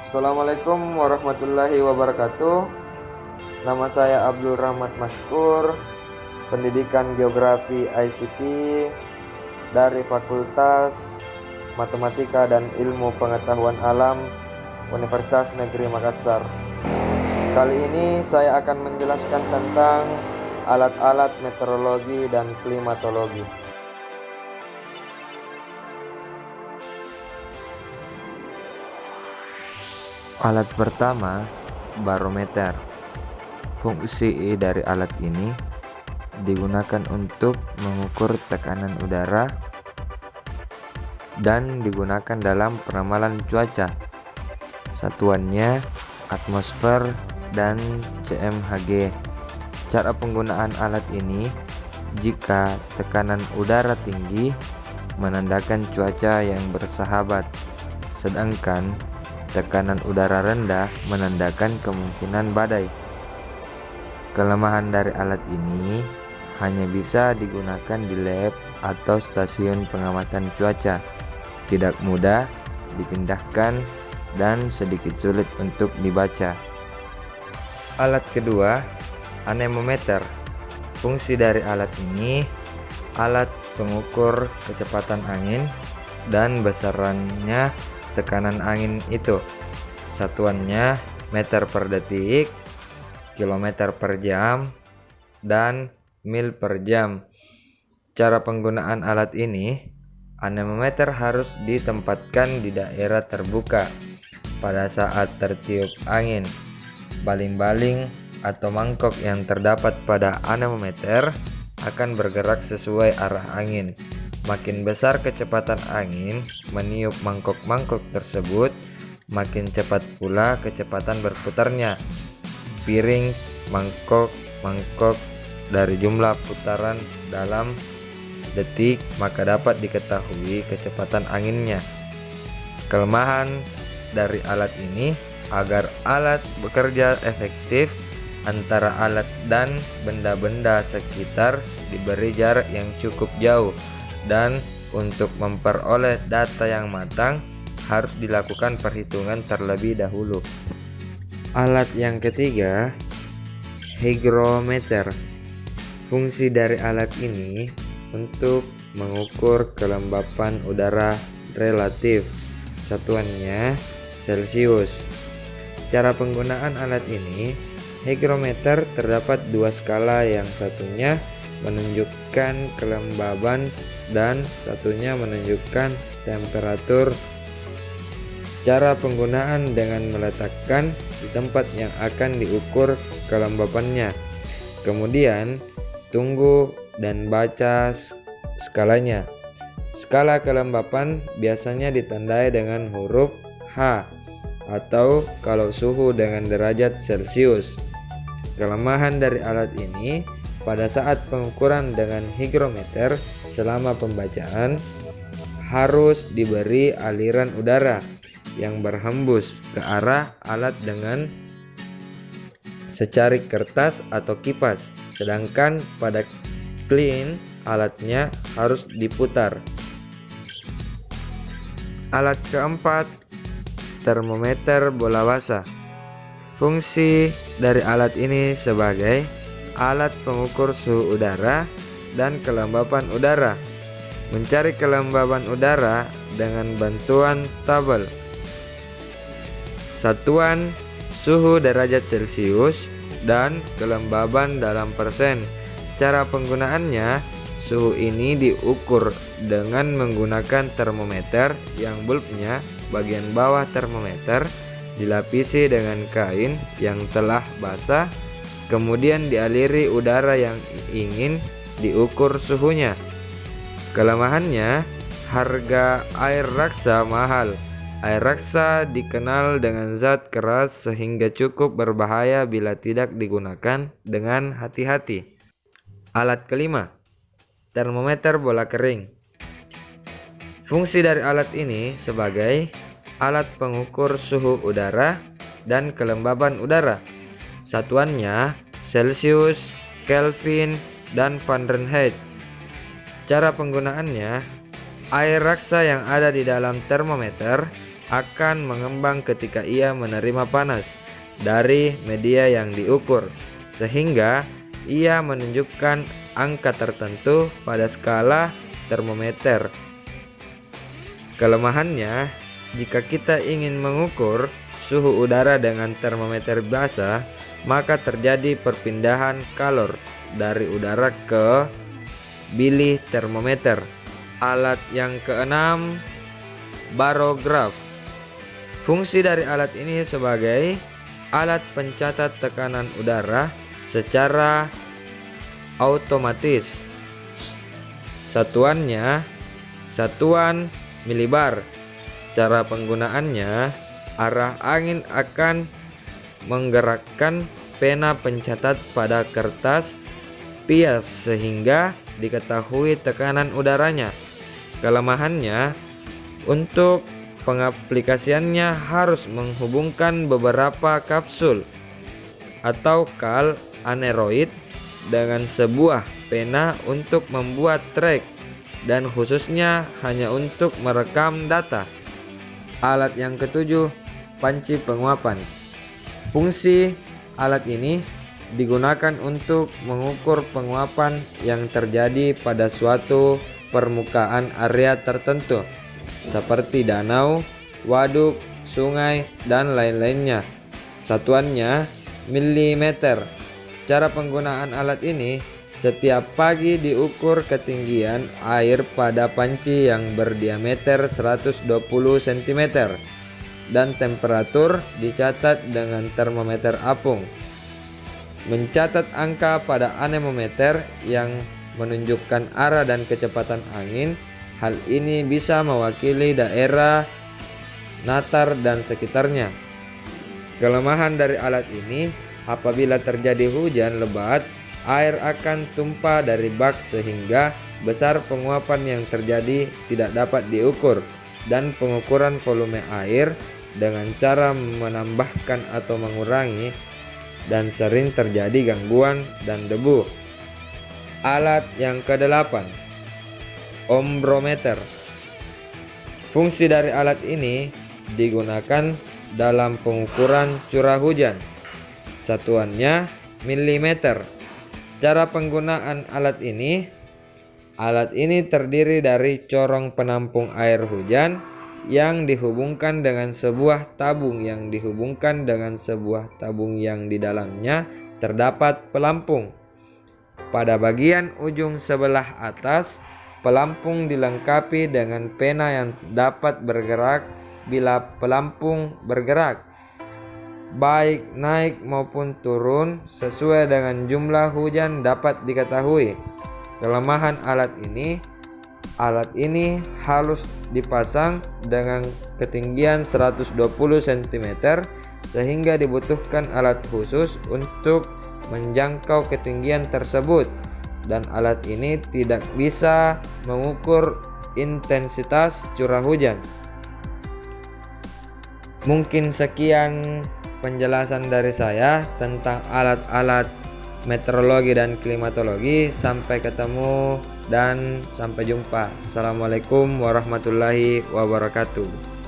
Assalamualaikum warahmatullahi wabarakatuh. Nama saya Abdul Rahmat Maskur, pendidikan Geografi ICP dari Fakultas Matematika dan Ilmu Pengetahuan Alam Universitas Negeri Makassar. Kali ini saya akan menjelaskan tentang alat-alat meteorologi dan klimatologi. Alat pertama, barometer. Fungsi dari alat ini digunakan untuk mengukur tekanan udara dan digunakan dalam peramalan cuaca. Satuannya atmosfer dan CMHG. Cara penggunaan alat ini, jika tekanan udara tinggi menandakan cuaca yang bersahabat, sedangkan tekanan udara rendah menandakan kemungkinan badai. Kelemahan dari alat ini hanya bisa digunakan di lab atau stasiun pengamatan cuaca, tidak mudah dipindahkan dan sedikit sulit untuk dibaca. Alat kedua, anemometer. Fungsi dari alat ini, alat pengukur kecepatan angin dan besarannya tekanan angin itu. Satuannya meter per detik, kilometer per jam, dan mil per jam. Cara penggunaan alat ini, anemometer harus ditempatkan di daerah terbuka pada saat tertiup angin. Baling-baling atau mangkok yang terdapat pada anemometer akan bergerak sesuai arah angin. Makin besar kecepatan angin meniup mangkok-mangkok tersebut, makin cepat pula kecepatan berputarnya piring mangkok dari jumlah putaran dalam detik, maka dapat diketahui kecepatan anginnya. Kelemahan dari alat ini, agar alat bekerja efektif, antara alat dan benda-benda sekitar diberi jarak yang cukup jauh, dan untuk memperoleh data yang matang harus dilakukan perhitungan terlebih dahulu. Alat yang ketiga, hygrometer. Fungsi dari alat ini untuk mengukur kelembapan udara relatif. Satuannya Celsius. Cara penggunaan alat ini, hygrometer terdapat dua skala, yang satunya menunjukkan kelembaban dan satunya menunjukkan temperatur. Cara penggunaan dengan meletakkan di tempat yang akan diukur kelembapannya, kemudian tunggu dan baca skalanya. Skala kelembapan biasanya ditandai dengan huruf H, atau kalau suhu dengan derajat Celcius. Kelemahan dari alat ini, pada saat pengukuran dengan hygrometer, selama pembacaan harus diberi aliran udara yang berhembus ke arah alat dengan secarik kertas atau kipas, sedangkan pada clean alatnya harus diputar. Alat keempat, termometer bola basah. Fungsi dari alat ini sebagai alat pengukur suhu udara dan kelembapan udara. Mencari kelembapan udara dengan bantuan tabel. Satuan suhu derajat Celcius dan kelembaban dalam persen. Cara penggunaannya, suhu ini diukur dengan menggunakan termometer yang bulbnya bagian bawah termometer dilapisi dengan kain yang telah basah, kemudian dialiri udara yang ingin diukur suhunya. Kelemahannya, harga air raksa mahal. Air raksa dikenal dengan zat keras sehingga cukup berbahaya bila tidak digunakan dengan hati-hati. Alat kelima, termometer bola kering. Fungsi dari alat ini sebagai alat pengukur suhu udara dan kelembaban udara. Satuannya Celsius, Kelvin, dan Fahrenheit. Cara penggunaannya, air raksa yang ada di dalam termometer akan mengembang ketika ia menerima panas dari media yang diukur, sehingga ia menunjukkan angka tertentu pada skala termometer. Kelemahannya, jika kita ingin mengukur suhu udara dengan termometer biasa, maka terjadi perpindahan kalor dari udara ke bilah termometer. Alat yang keenam, barograf. Fungsi dari alat ini sebagai alat pencatat tekanan udara secara otomatis. Satuannya satuan milibar. Cara penggunaannya, arah angin akan menggerakkan pena pencatat pada kertas pias sehingga diketahui tekanan udaranya. Kelemahannya, untuk pengaplikasiannya harus menghubungkan beberapa kapsul atau kal aneroid dengan sebuah pena untuk membuat track, dan khususnya hanya untuk merekam data. Alat yang ketujuh, panci penguapan. Fungsi alat ini digunakan untuk mengukur penguapan yang terjadi pada suatu permukaan area tertentu, seperti danau, waduk, sungai, dan lain-lainnya. Satuannya milimeter. Cara penggunaan alat ini, setiap pagi diukur ketinggian air pada panci yang berdiameter 120 cm dan temperatur dicatat dengan termometer apung. Mencatat angka pada anemometer yang menunjukkan arah dan kecepatan angin. Hal ini bisa mewakili daerah Natar dan sekitarnya. Kelemahan dari alat ini, apabila terjadi hujan lebat, air akan tumpah dari bak sehingga besar penguapan yang terjadi tidak dapat diukur, dan pengukuran volume air dengan cara menambahkan atau mengurangi, dan sering terjadi gangguan dan debu. Alat yang kedelapan, ombrometer. Fungsi dari alat ini digunakan dalam pengukuran curah hujan. Satuannya milimeter. Cara penggunaan alat ini terdiri dari corong penampung air hujan yang dihubungkan dengan sebuah tabung yang di dalamnya terdapat pelampung. Pada bagian ujung sebelah atas, pelampung dilengkapi dengan pena yang dapat bergerak bila pelampung bergerak, baik naik maupun turun sesuai dengan jumlah hujan dapat diketahui. Kelemahan alat ini harus dipasang dengan ketinggian 120 cm sehingga dibutuhkan alat khusus untuk menjangkau ketinggian tersebut, dan alat ini tidak bisa mengukur intensitas curah hujan. Mungkin sekian penjelasan dari saya tentang alat-alat meteorologi dan klimatologi. Sampai ketemu dan sampai jumpa. Assalamualaikum warahmatullahi wabarakatuh.